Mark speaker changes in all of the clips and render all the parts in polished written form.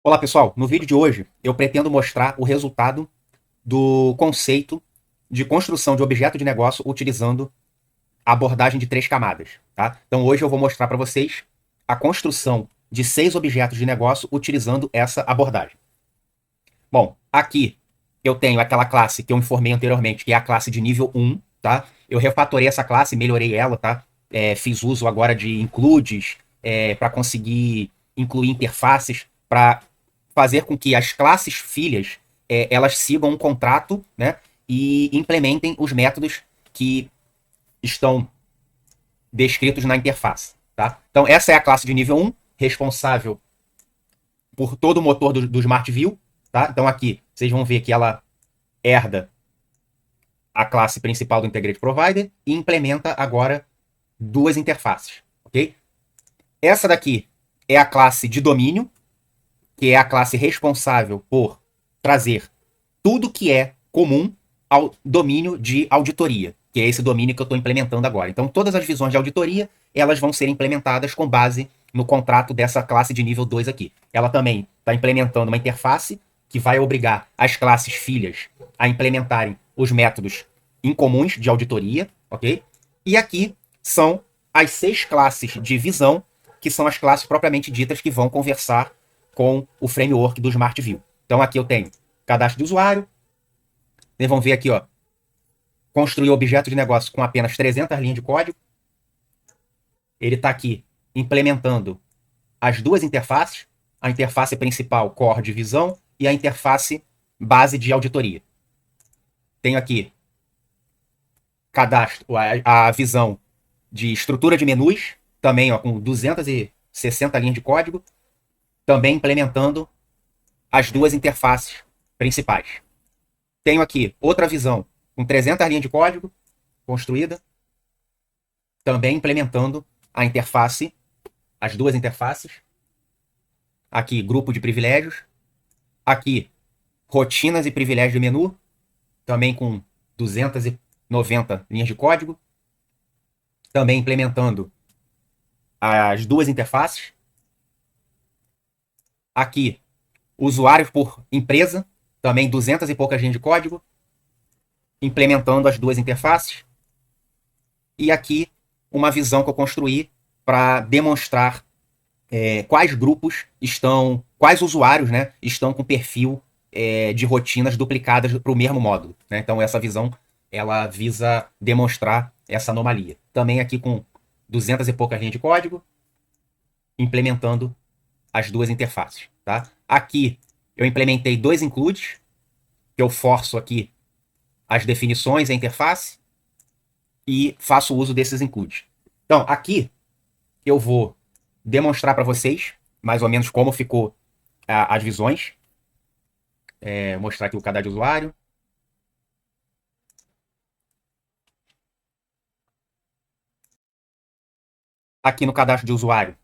Speaker 1: Olá pessoal, no vídeo de hoje eu pretendo mostrar o resultado do conceito de construção de objeto de negócio utilizando a abordagem de três camadas, tá? Então hoje eu vou mostrar para vocês a construção de 6 objetos de negócio utilizando essa abordagem. Bom, aqui eu tenho aquela classe que eu informei anteriormente, que é a classe de nível 1, tá? Eu refatorei essa classe, melhorei ela, tá? Fiz uso agora de includes para conseguir incluir interfaces para fazer com que as classes filhas elas sigam um contrato, né? E implementem os métodos que estão descritos na interface, tá? Então essa é a classe de nível 1, responsável por todo o motor do Smart View, tá? Então aqui vocês vão ver que ela herda a classe principal do Integrated Provider e implementa agora duas interfaces, ok? Essa daqui é a classe de domínio, que é a classe responsável por trazer tudo que é comum ao domínio de auditoria, que é esse domínio que eu estou implementando agora. Então, todas as visões de auditoria, elas vão ser implementadas com base no contrato dessa classe de nível 2 aqui. Ela também está implementando uma interface que vai obrigar as classes filhas a implementarem os métodos incomuns de auditoria, ok? E aqui são as 6 classes de visão, que são as classes propriamente ditas que vão conversar com o framework do Smart View. Então aqui eu tenho cadastro de usuário. Vocês vão ver aqui, ó, construir objeto de negócio com apenas 300 linhas de código. Ele está aqui implementando as duas interfaces, a interface principal core de visão e a interface base de auditoria. Tenho aqui cadastro, a visão de estrutura de menus, também ó, com 260 linhas de código, também implementando as duas interfaces principais. Tenho aqui outra visão com 300 linhas de código construída, também implementando a interface, as duas interfaces. Aqui, grupo de privilégios. Aqui, rotinas e privilégios de menu, também com 290 linhas de código. Também implementando as duas interfaces. Aqui, usuários por empresa, também 200 e poucas linhas de código, implementando as duas interfaces. E aqui, uma visão que eu construí para demonstrar quais grupos estão, quais usuários, né, estão com perfil de rotinas duplicadas para o mesmo módulo, né? Então essa visão ela visa demonstrar essa anomalia. Também aqui com 200 e poucas linhas de código, implementando as duas interfaces, tá? Aqui eu implementei dois includes, que eu forço aqui as definições e a interface e faço uso desses includes. Então aqui eu vou demonstrar para vocês mais ou menos como ficou as visões. Mostrar aqui o cadastro de usuário. Aqui no cadastro de usuário,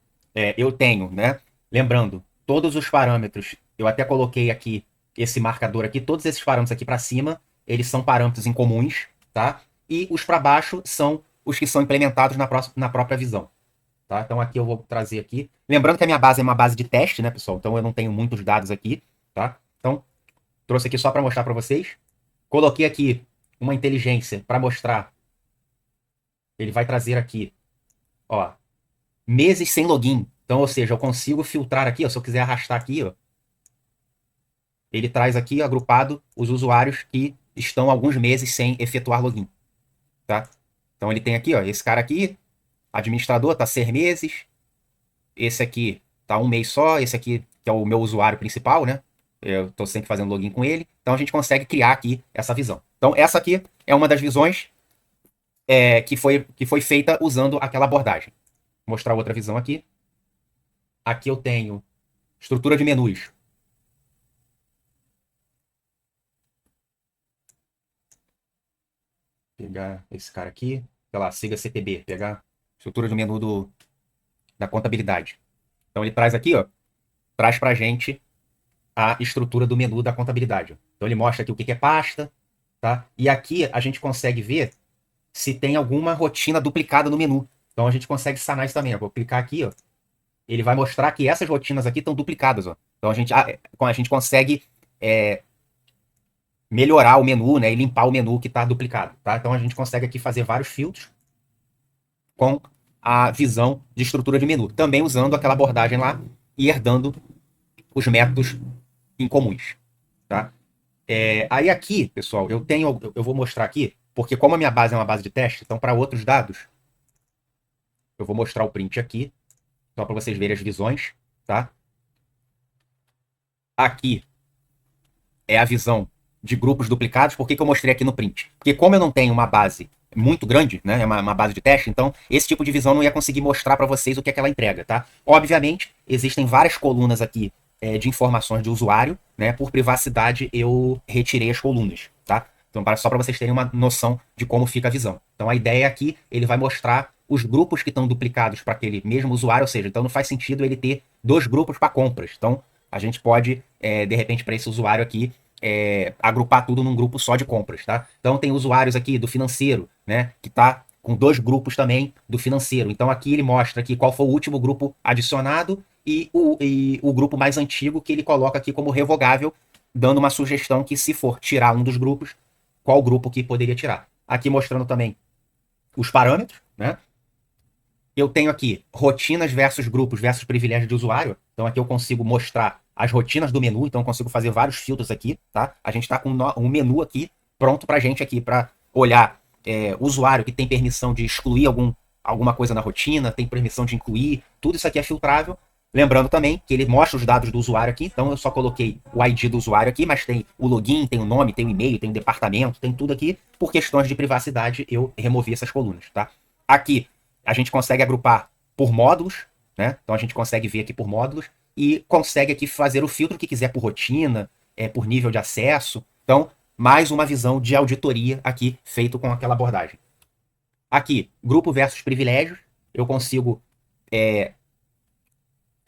Speaker 1: eu tenho, né? Lembrando, todos os parâmetros, eu até coloquei aqui esse marcador aqui, todos esses parâmetros aqui para cima, eles são parâmetros incomuns, tá? E os para baixo são os que são implementados na própria visão. Tá? Então aqui eu vou trazer aqui. Lembrando que a minha base é uma base de teste, né, pessoal? Então eu não tenho muitos dados aqui, tá? Então, trouxe aqui só para mostrar para vocês. Coloquei aqui uma inteligência para mostrar. Ele vai trazer aqui, ó, meses sem login. Então, ou seja, eu consigo filtrar aqui, ó, se eu quiser arrastar aqui, ó, ele traz aqui agrupado os usuários que estão alguns meses sem efetuar login, tá? Então ele tem aqui, ó, esse cara aqui, administrador, tá 6 meses. Esse aqui tá 1 mês só. Esse aqui, que é o meu usuário principal, né? Eu estou sempre fazendo login com ele. Então a gente consegue criar aqui essa visão. Então essa aqui é uma das visões que foi feita usando aquela abordagem. Vou mostrar outra visão aqui. Aqui eu tenho estrutura de menus. Pegar esse cara aqui. Sei lá, siga CTB. Pegar estrutura de menu da contabilidade. Então ele traz aqui, ó. Traz pra gente a estrutura do menu da contabilidade. Então ele mostra aqui o que é pasta, tá? E aqui a gente consegue ver se tem alguma rotina duplicada no menu. Então a gente consegue sanar isso também. Eu vou clicar aqui, ó. Ele vai mostrar que essas rotinas aqui estão duplicadas, ó. Então a gente consegue melhorar o menu, né, e limpar o menu que está duplicado, tá? Então a gente consegue aqui fazer vários filtros com a visão de estrutura de menu, também usando aquela abordagem lá e herdando os métodos incomuns, tá? Aí aqui, pessoal, eu vou mostrar aqui, porque como a minha base é uma base de teste, então para outros dados, eu vou mostrar o print aqui, só para vocês verem as visões, tá? Aqui é a visão de grupos duplicados. Por que eu mostrei aqui no print? Porque como eu não tenho uma base muito grande, né, é uma base de teste, então esse tipo de visão não ia conseguir mostrar para vocês o que é que ela entrega, tá? Obviamente, existem várias colunas aqui de informações de usuário, né? Por privacidade, eu retirei as colunas, tá? Então, só para vocês terem uma noção de como fica a visão. Então, a ideia aqui, ele vai mostrar os grupos que estão duplicados para aquele mesmo usuário, ou seja, então não faz sentido ele ter dois grupos para compras. Então, a gente pode, de repente, para esse usuário aqui, agrupar tudo num grupo só de compras, tá? Então tem usuários aqui do financeiro, né? Que tá com dois grupos também do financeiro. Então aqui ele mostra aqui qual foi o último grupo adicionado e o grupo mais antigo que ele coloca aqui como revogável, dando uma sugestão que se for tirar um dos grupos, qual grupo que poderia tirar. Aqui mostrando também os parâmetros, né? Eu tenho aqui rotinas versus grupos versus privilégios de usuário. Então aqui eu consigo mostrar as rotinas do menu, então eu consigo fazer vários filtros aqui, tá? A gente está com um menu aqui pronto para gente aqui para olhar usuário que tem permissão de excluir alguma coisa na rotina, tem permissão de incluir, tudo isso aqui é filtrável. Lembrando também que ele mostra os dados do usuário aqui, então eu só coloquei o ID do usuário aqui, mas tem o login, tem o nome, tem o e-mail, tem o departamento, tem tudo aqui. Por questões de privacidade, eu removi essas colunas, tá? Aqui a gente consegue agrupar por módulos, né? Então a gente consegue ver aqui por módulos e consegue aqui fazer o filtro que quiser por rotina, por nível de acesso. Então, mais uma visão de auditoria aqui feito com aquela abordagem. Aqui, grupo versus privilégios. Eu consigo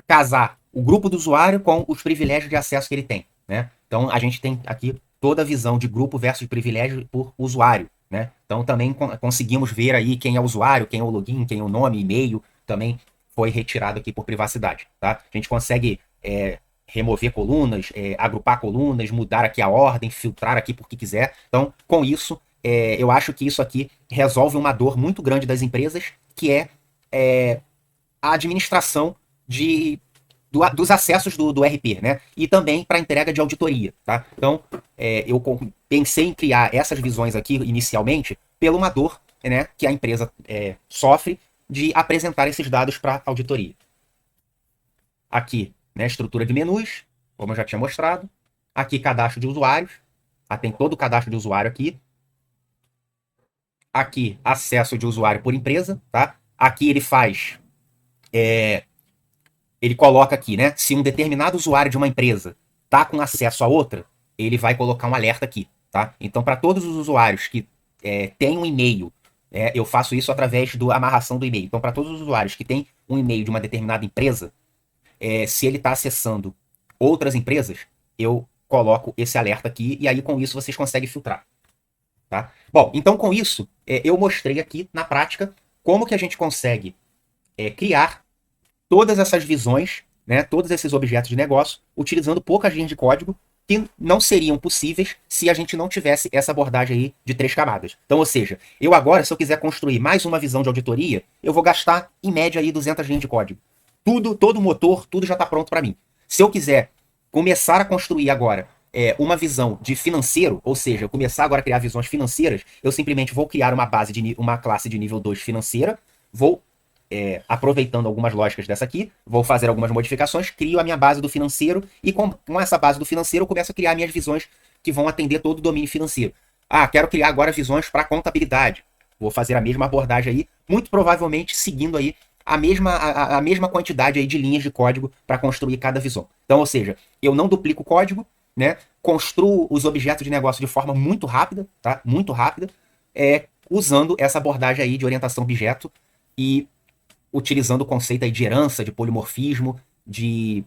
Speaker 1: casar o grupo do usuário com os privilégios de acesso que ele tem, né? Então a gente tem aqui toda a visão de grupo versus privilégio por usuário, né? Então também conseguimos ver aí quem é o usuário, quem é o login, quem é o nome, e-mail, também foi retirado aqui por privacidade, tá? A gente consegue remover colunas, agrupar colunas, mudar aqui a ordem, filtrar aqui por que quiser. Então, com isso, eu acho que isso aqui resolve uma dor muito grande das empresas, que é a administração dos acessos do RP, né? E também para entrega de auditoria, tá? Então, eu pensei em criar essas visões aqui inicialmente pela uma dor, né, que a empresa sofre de apresentar esses dados para auditoria. Aqui, né, estrutura de menus, como eu já tinha mostrado. Aqui, cadastro de usuários. Tem todo o cadastro de usuário aqui. Aqui, acesso de usuário por empresa, tá? Aqui ele faz ele coloca aqui, né? Se um determinado usuário de uma empresa tá com acesso a outra, ele vai colocar um alerta aqui, tá? Então, para todos os usuários que têm um e-mail, eu faço isso através da amarração do e-mail. Então, para todos os usuários que têm um e-mail de uma determinada empresa, se ele está acessando outras empresas, eu coloco esse alerta aqui e aí com isso vocês conseguem filtrar, tá? Bom, então com isso eu mostrei aqui na prática como que a gente consegue criar todas essas visões, né, todos esses objetos de negócio, utilizando poucas linhas de código que não seriam possíveis se a gente não tivesse essa abordagem aí de 3 camadas. Então, ou seja, eu agora, se eu quiser construir mais uma visão de auditoria, eu vou gastar, em média, aí 200 linhas de código. Todo o motor, tudo já está pronto para mim. Se eu quiser começar a construir agora uma visão de financeiro, ou seja, eu começar agora a criar visões financeiras, eu simplesmente vou criar uma classe de nível 2 financeira, vou aproveitando algumas lógicas dessa aqui, vou fazer algumas modificações, crio a minha base do financeiro e com essa base do financeiro eu começo a criar minhas visões que vão atender todo o domínio financeiro. Quero criar agora visões para contabilidade. Vou fazer a mesma abordagem aí, muito provavelmente seguindo aí a mesma quantidade aí de linhas de código para construir cada visão. Então, ou seja, eu não duplico o código, né? Construo os objetos de negócio de forma muito rápida, tá? Muito rápida, usando essa abordagem aí de orientação objeto e utilizando o conceito aí de herança, de polimorfismo, de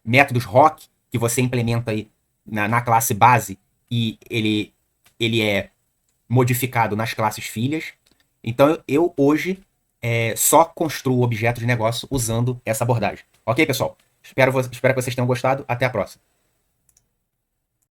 Speaker 1: métodos ROC, que você implementa aí na classe base e ele é modificado nas classes filhas. Então eu hoje só construo objetos de negócio usando essa abordagem. Ok, pessoal? Espero que vocês tenham gostado. Até a próxima.